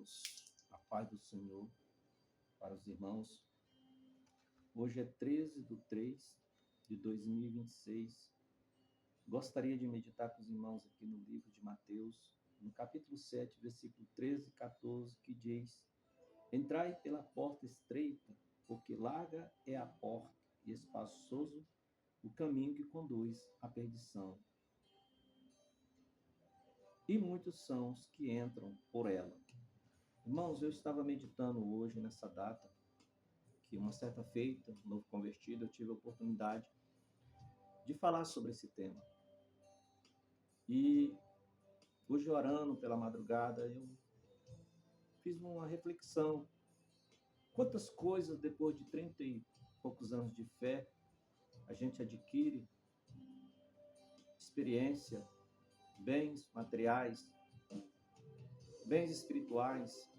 amados, a paz do Senhor para os irmãos. Hoje é 13/3/2026. Gostaria de meditar com os irmãos aqui no livro de Mateus, no capítulo 7, versículo 13 e 14, que diz: Entrai pela porta estreita, porque larga é a porta e espaçoso o caminho que conduz à perdição. E muitos são os que entram por ela. Irmãos, eu estava meditando hoje nessa data, que uma certa feita, novo convertido, eu tive a oportunidade de falar sobre esse tema. E hoje, orando pela madrugada, eu fiz uma reflexão. Quantas coisas, depois de 30 e poucos anos de fé, a gente adquire experiência, bens materiais, bens espirituais,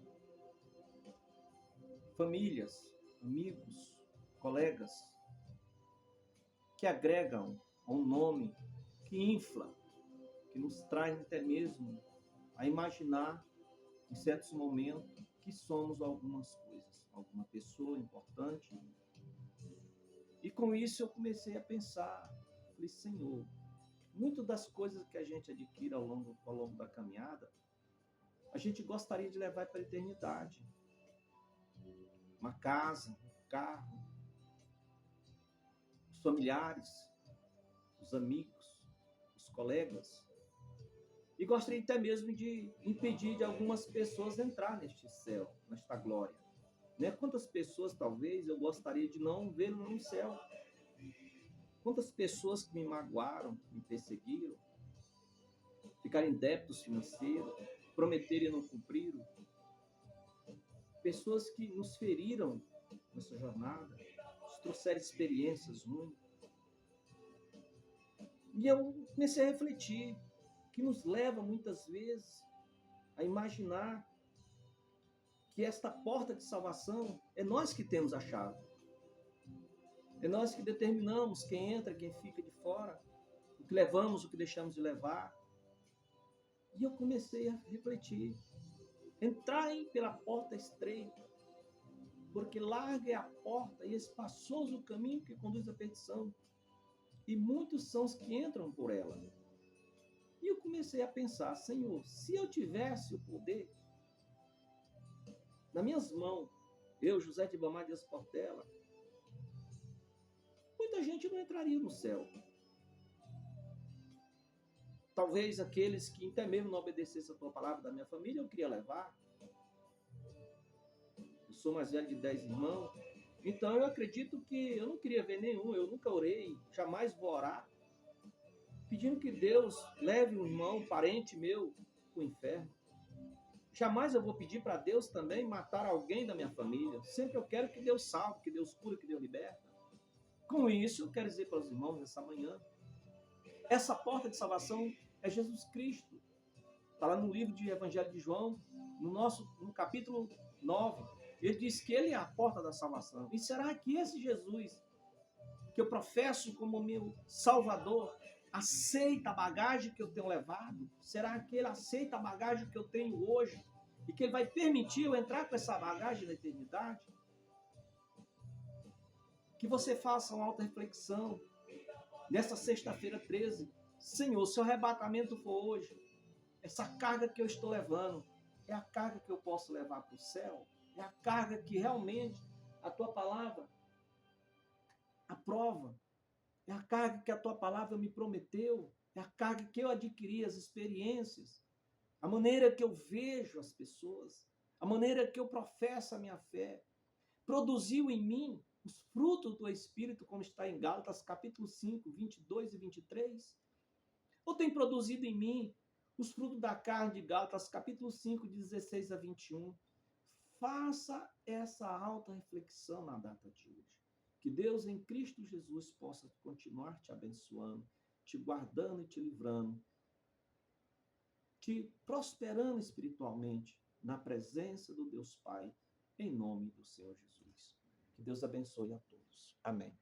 famílias, amigos, colegas, que agregam a um nome que infla, que nos traz até mesmo a imaginar, em certos momentos, que somos algumas coisas, alguma pessoa importante. E com isso eu comecei a pensar, falei, Senhor, muitas das coisas que a gente adquire ao longo da caminhada, a gente gostaria de levar para a eternidade. Uma casa, um carro, os familiares, os amigos, os colegas. E gostaria até mesmo de impedir de algumas pessoas entrar neste céu, nesta glória. Né? Quantas pessoas, talvez, eu gostaria de não ver no céu? Quantas pessoas que me magoaram, me perseguiram, ficaram em débitos financeiros, prometeram e não cumpriram? Pessoas que nos feriram nessa jornada, nos trouxeram experiências ruins. E eu comecei a refletir, que nos leva muitas vezes a imaginar que esta porta de salvação é nós que temos a chave. É nós que determinamos quem entra, quem fica de fora, o que levamos, o que deixamos de levar. E eu comecei a refletir. Entrarem pela porta estreita, porque larga é a porta e espaçoso o caminho que conduz à perdição. E muitos são os que entram por ela. E eu comecei a pensar, Senhor, se eu tivesse o poder nas minhas mãos, eu, José de Ibamar Dias Portela, muita gente não entraria no céu. Talvez aqueles que até mesmo não obedecessem a tua palavra da minha família, eu queria levar. Eu sou mais velho de 10 irmãos, então eu acredito que eu não queria ver nenhum, eu nunca orei, jamais vou orar, pedindo que Deus leve um irmão, um parente meu, para o inferno. Jamais eu vou pedir para Deus também matar alguém da minha família. Sempre eu quero que Deus salve, que Deus cure, que Deus liberta. Com isso, eu quero dizer para os irmãos nessa manhã, essa porta de salvação é Jesus Cristo. Está lá no livro de Evangelho de João, no capítulo 9. Ele diz que ele é a porta da salvação. E será que esse Jesus, que eu professo como meu Salvador, aceita a bagagem que eu tenho levado? Será que ele aceita a bagagem que eu tenho hoje? E que ele vai permitir eu entrar com essa bagagem na eternidade? Que você faça uma auto-reflexão nessa sexta-feira 13. Senhor, se o arrebatamento for hoje, essa carga que eu estou levando é a carga que eu posso levar para o céu? É a carga que realmente a tua palavra aprova? É a carga que a tua palavra me prometeu? É a carga que eu adquiri, as experiências, a maneira que eu vejo as pessoas, a maneira que eu professo a minha fé, produziu em mim os frutos do Espírito, como está em Gálatas, capítulo 5, 22 e 23? Ou tem produzido em mim os frutos da carne de Gálatas, capítulo 5, 16 a 21? Faça essa alta reflexão na data de hoje. Que Deus em Cristo Jesus possa continuar te abençoando, te guardando e te livrando, te prosperando espiritualmente na presença do Deus Pai, em nome do Senhor Jesus. Que Deus abençoe a todos. Amém.